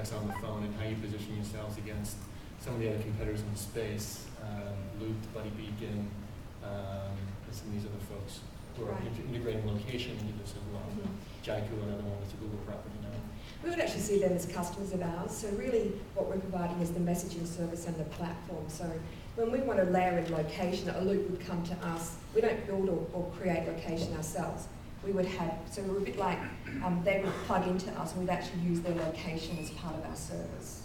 contacts on the phone and how you position yourselves against some of the other competitors in the space, Loop, Buddy Beacon, and some of these other folks who are integrating location into this as well. Jaiku, another one, is a Google property now. We would actually see them as customers of ours. So really what we're providing is the messaging service and the platform. So when we want to layer in location, a Loop would come to us. We don't build or create location ourselves. We would have, so we're a bit like, they would plug into us and we'd actually use their location as part of our service.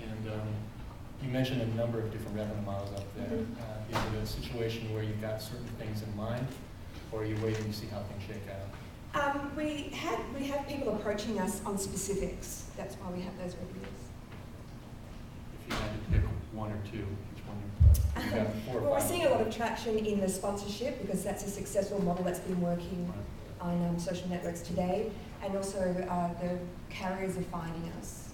And you mentioned a number of different revenue models up there. Is it a situation where you've got certain things in mind, or are you waiting to see how things shake out? We have people approaching us on specifics. That's why we have those reviews. If you had to pick one or two, which one you got? Well, we're seeing a lot of traction in the sponsorship because that's a successful model that's been working on social networks today, and also the carriers are finding us.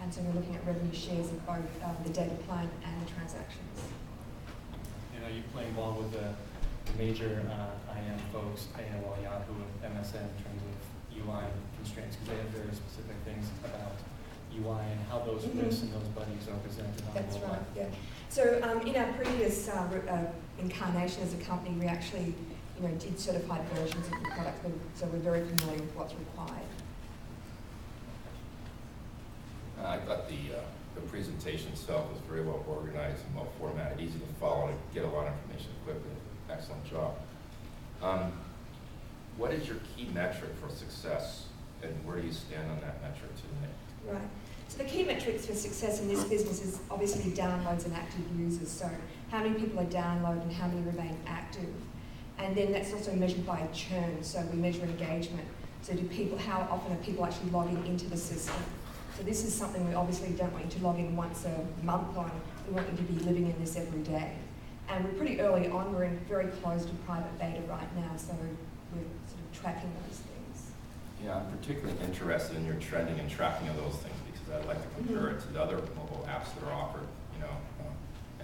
And so we're looking at revenue shares of both the data plan and the transactions. You know, you play ball with the major IM folks, AOL, Yahoo, and MSN in terms of UI constraints, because they have very specific things about UI and how those risks and those buddies are presented on That's mobile. right, yeah. So in our previous incarnation as a company, we actually did certified versions of the product, so we're very familiar with what's required. I thought the presentation itself was very well organized and well formatted, easy to follow, and get a lot of information quickly. Excellent job. What is your key metric for success, and where do you stand on that metric today? Right. So the key metrics for success in this business is obviously downloads and active users. So how many people are downloaded and how many remain active. And then that's also measured by churn. So we measure engagement. So how often are people actually logging into the system? So this is something we obviously don't want you to log in once a month on. We want you to be living in this every day. And we're pretty early on. We're in very close to private beta right now, so we're sort of tracking those things. Yeah, I'm particularly interested in your trending and tracking of those things because I'd like to compare it to the other mobile apps that are offered,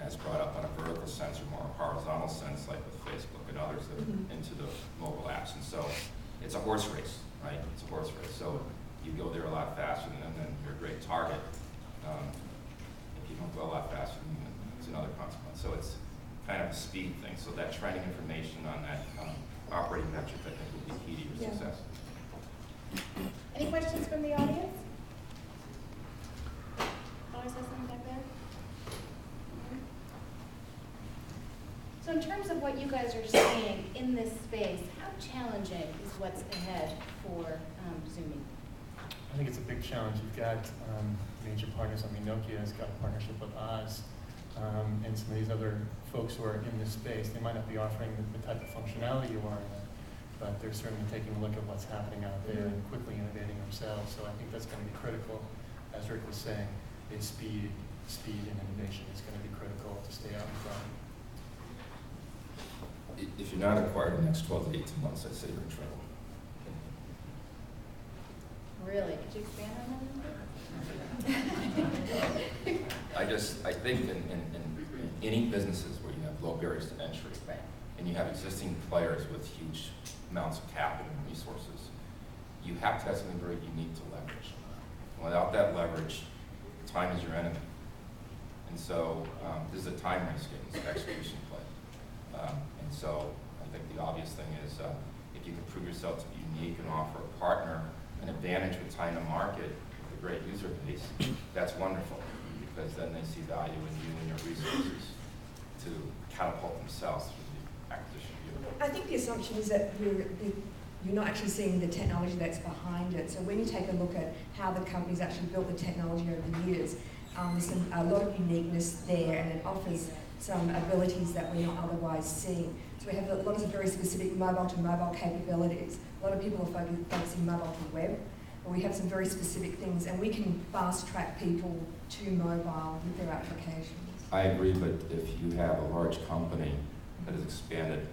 as brought up on a vertical sense or more horizontal sense, like with Facebook and others that are into the mobile apps. And so it's a horse race, right? It's a horse race. So you go there a lot faster than then you're a great target. If you don't go a lot faster, then it's another consequence. So it's kind of a speed thing. So that trending information on that operating metric, I think, will be key to your success. Any questions from the audience? Always has something back there. So in terms of what you guys are seeing in this space, how challenging is what's ahead for Xumii? I think it's a big challenge. You've got major partners. I mean, Nokia has got a partnership with Oz, and some of these other folks who are in this space. They might not be offering the type of functionality you are in, but they're certainly taking a look at what's happening out there and quickly innovating themselves. So I think that's going to be critical. As Rick was saying, is speed and innovation is going to be critical to stay out in front. If you're not acquired in the next 12 to 18 months, I'd say you're in trouble. Really? Could you expand on that? I think in any businesses where you have low barriers to entry, and you have existing players with huge amounts of capital and resources, you have to have something very unique to leverage. Without that leverage, time is your enemy. And so this is a time race game, it's an execution play. And so I think the obvious thing is if you can prove yourself to be unique and offer a partner an advantage with time to market with a great user base, that's wonderful, because then they see value in you and your resources to catapult themselves through the acquisition of you. I think the assumption is that you're not actually seeing the technology that's behind it. So when you take a look at how the company's actually built the technology over the years, there's a lot of uniqueness there, and it offers some abilities that we're not otherwise seeing. So we have a lot of very specific mobile-to-mobile capabilities. A lot of people are focusing mobile to web, but we have some very specific things, and we can fast-track people to mobile with their applications. I agree, but if you have a large company that has expanded,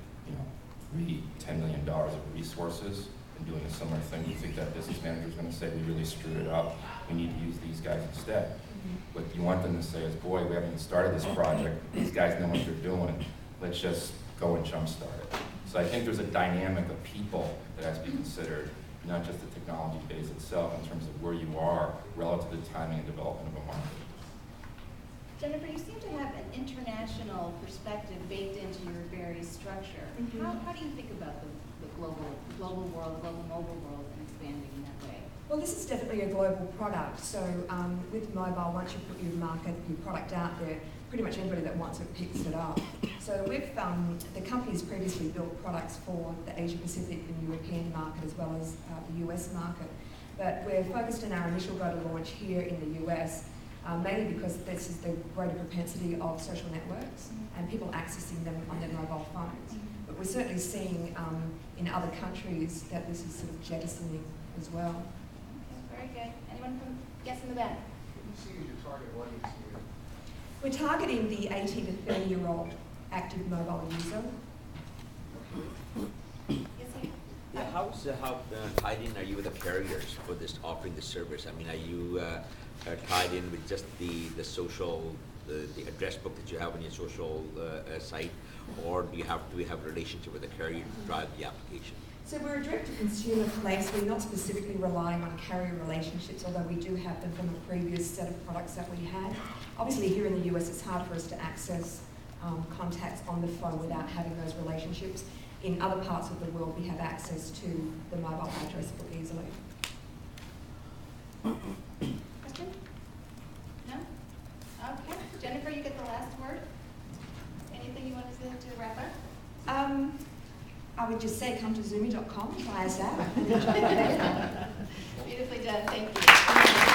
$10 million of resources and doing a similar thing, you think that business manager is going to say, we really screwed it up, we need to use these guys instead. What you want them to say is, boy, we haven't even started this project, these guys know what they're doing, let's just go and jumpstart it. So I think there's a dynamic of people that has to be considered, not just the technology base itself in terms of where you are relative to the timing and development of a market. Jennifer, you seem to have an international perspective baked into your very structure. Mhm. How do you think about the global world, global mobile world, and expanding in that way? Well, this is definitely a global product. So with mobile, once you put your product out there, pretty much anybody that wants it picks it up. So the company's previously built products for the Asia Pacific and European market as well as the US market. But we're focused in our initial go to launch here in the US, mainly because this is the greater propensity of social networks and people accessing them on their mobile phones. But we're certainly seeing in other countries that this is sort of jettisoning as well. Okay, very good. Anyone from, yes, in the back? Who do you see as your target audience here? We're targeting the 18 to 30-year-old active mobile user. Yes, here. Yeah, how tied in are you with the carriers for this offering the service? I mean, are you tied in with just the social, the address book that you have on your social site, or do we have a relationship with the carrier to drive the application? So we're a direct-to-consumer place. We're not specifically relying on carrier relationships, although we do have them from a previous set of products that we had. Obviously, here in the US, it's hard for us to access contacts on the phone without having those relationships. In other parts of the world, we have access to the mobile address book easily. Question? No? Okay. Jennifer, you get the last word. Anything you want to say to wrap up? I would just say come to Xumii.com, try us out. Beautifully done. Thank you.